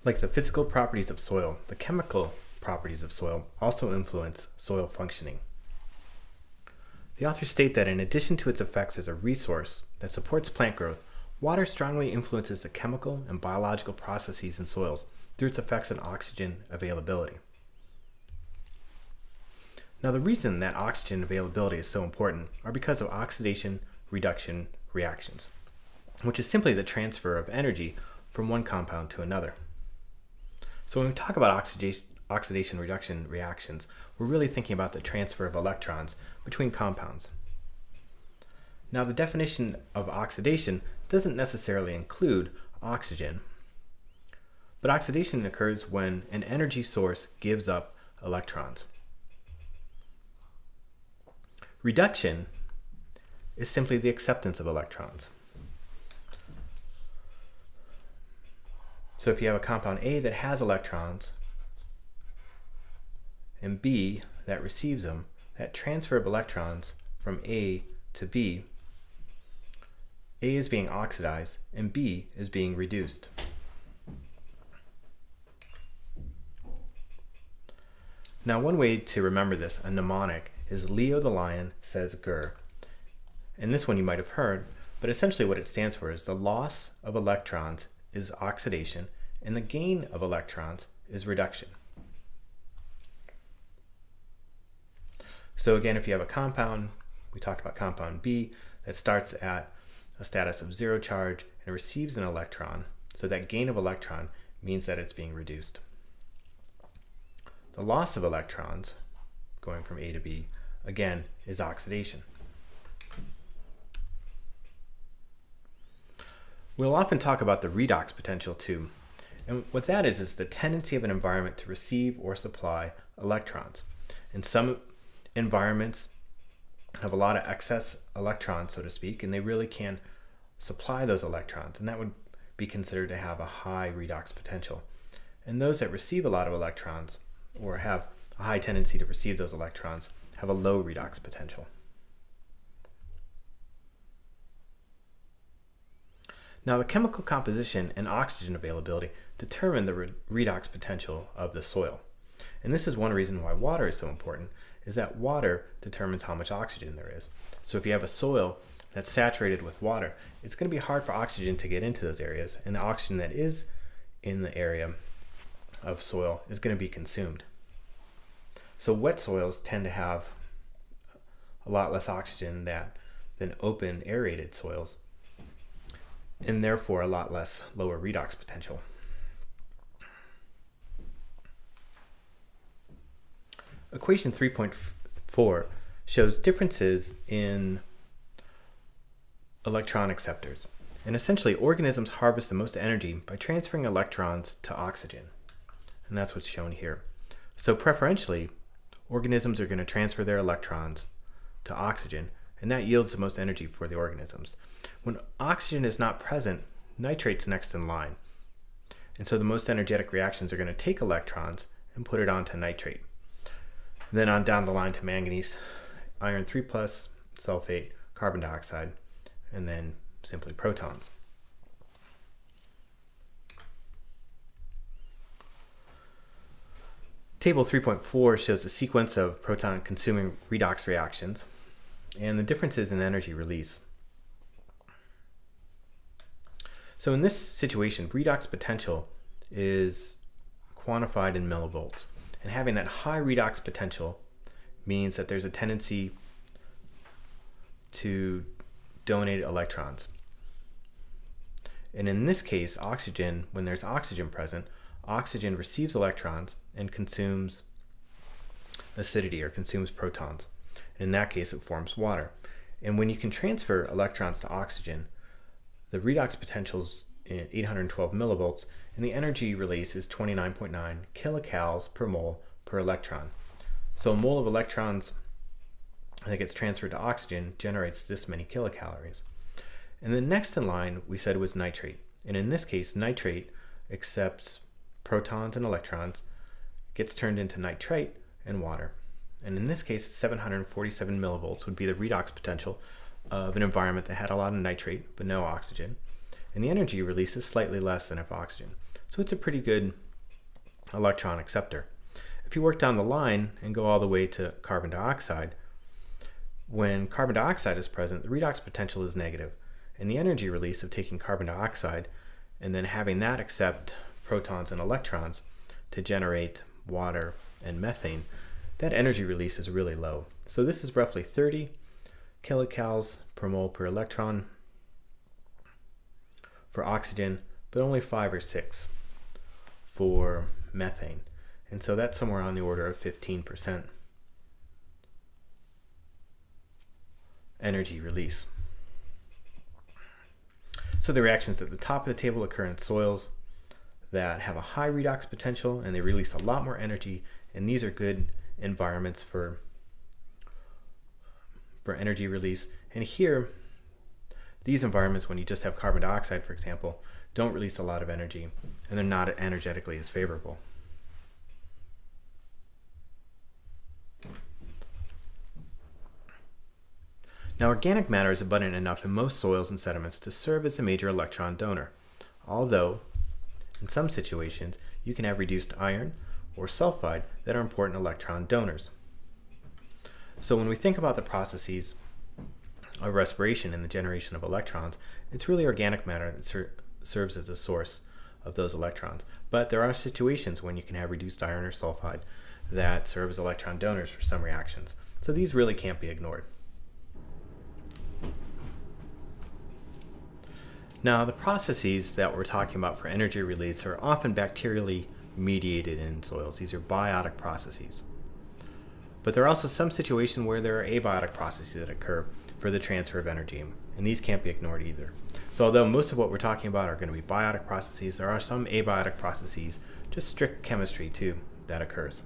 Like the physical properties of soil, the chemical properties of soil also influence soil functioning. The authors state that in addition to its effects as a resource that supports plant growth, water strongly influences the chemical and biological processes in soils through its effects on oxygen availability. Now, the reason that oxygen availability is so important are because of oxidation-reduction reactions, which is simply the transfer of energy from one compound to another. So when we talk about oxidation-reduction reactions, we're really thinking about the transfer of electrons between compounds. Now, the definition of oxidation doesn't necessarily include oxygen, but oxidation occurs when an energy source gives up electrons. Reduction is simply the acceptance of electrons. So if you have a compound A that has electrons and B that receives them, that transfer of electrons from A to B, A is being oxidized and B is being reduced. Now, one way to remember this, a mnemonic, is Leo the lion says grr. And this one you might have heard, but essentially what it stands for is the loss of electrons is oxidation and the gain of electrons is reduction. So again, if you have a compound, we talked about compound B, that starts at a status of 0 charge and receives an electron, so that gain of electron means that it's being reduced. The loss of electrons, going from A to B, again, is oxidation. We'll often talk about the redox potential too. And what that is the tendency of an environment to receive or supply electrons. And some environments have a lot of excess electrons, so to speak, and they really can supply those electrons, and that would be considered to have a high redox potential. And those that receive a lot of electrons or have a high tendency to receive those electrons have a low redox potential. Now, the chemical composition and oxygen availability determine the redox potential of the soil. And this is one reason why water is so important, is that water determines how much oxygen there is. So if you have a soil that's saturated with water, it's going to be hard for oxygen to get into those areas, and the oxygen that is in the area of soil is going to be consumed. So wet soils tend to have a lot less oxygen than open aerated soils, and therefore a lot less lower redox potential. Equation 3.4 shows differences in electron acceptors. And essentially, organisms harvest the most energy by transferring electrons to oxygen. And that's what's shown here. So preferentially, organisms are going to transfer their electrons to oxygen, and that yields the most energy for the organisms. When oxygen is not present, nitrate's next in line. And so the most energetic reactions are going to take electrons and put it onto nitrate. And then on down the line to manganese, iron 3+, sulfate, carbon dioxide, and then simply protons. Table 3.4 shows a sequence of proton-consuming redox reactions and the differences in energy release. So in this situation, redox potential is quantified in millivolts. And having that high redox potential means that there's a tendency to donate electrons. And in this case, oxygen, when there's oxygen present, oxygen receives electrons and consumes acidity or consumes protons. In that case, it forms water. And when you can transfer electrons to oxygen, the redox potential's 812 millivolts, and the energy release is 29.9 kilocalories per mole per electron. So a mole of electrons that gets transferred to oxygen generates this many kilocalories. And then next in line, we said was nitrate. And in this case, nitrate accepts protons and electrons, gets turned into nitrite and water. And in this case, 747 millivolts would be the redox potential of an environment that had a lot of nitrate but no oxygen. And the energy release is slightly less than of oxygen. So it's a pretty good electron acceptor. If you work down the line and go all the way to carbon dioxide, when carbon dioxide is present, the redox potential is negative, and the energy release of taking carbon dioxide and then having that accept protons and electrons to generate water and methane, that energy release is really low. So this is roughly 30 kilocals per mole per electron for oxygen, but only 5 or 6 for methane. And so that's somewhere on the order of 15% energy release. So the reactions at the top of the table occur in soils that have a high redox potential and they release a lot more energy, and these are good environments for energy release. And here, these environments, when you just have carbon dioxide, for example, don't release a lot of energy and they're not energetically as favorable. Now, organic matter is abundant enough in most soils and sediments to serve as a major electron donor, although in some situations you can have reduced iron or sulfide that are important electron donors. So when we think about the processes of respiration and the generation of electrons, it's really organic matter that serves as a source of those electrons. But there are situations when you can have reduced iron or sulfide that serve as electron donors for some reactions. So these really can't be ignored. Now, the processes that we're talking about for energy release are often bacterially mediated in soils. These are biotic processes. But there are also some situations where there are abiotic processes that occur for the transfer of energy, and these can't be ignored either. So although most of what we're talking about are going to be biotic processes, there are some abiotic processes, just strict chemistry too, that occurs.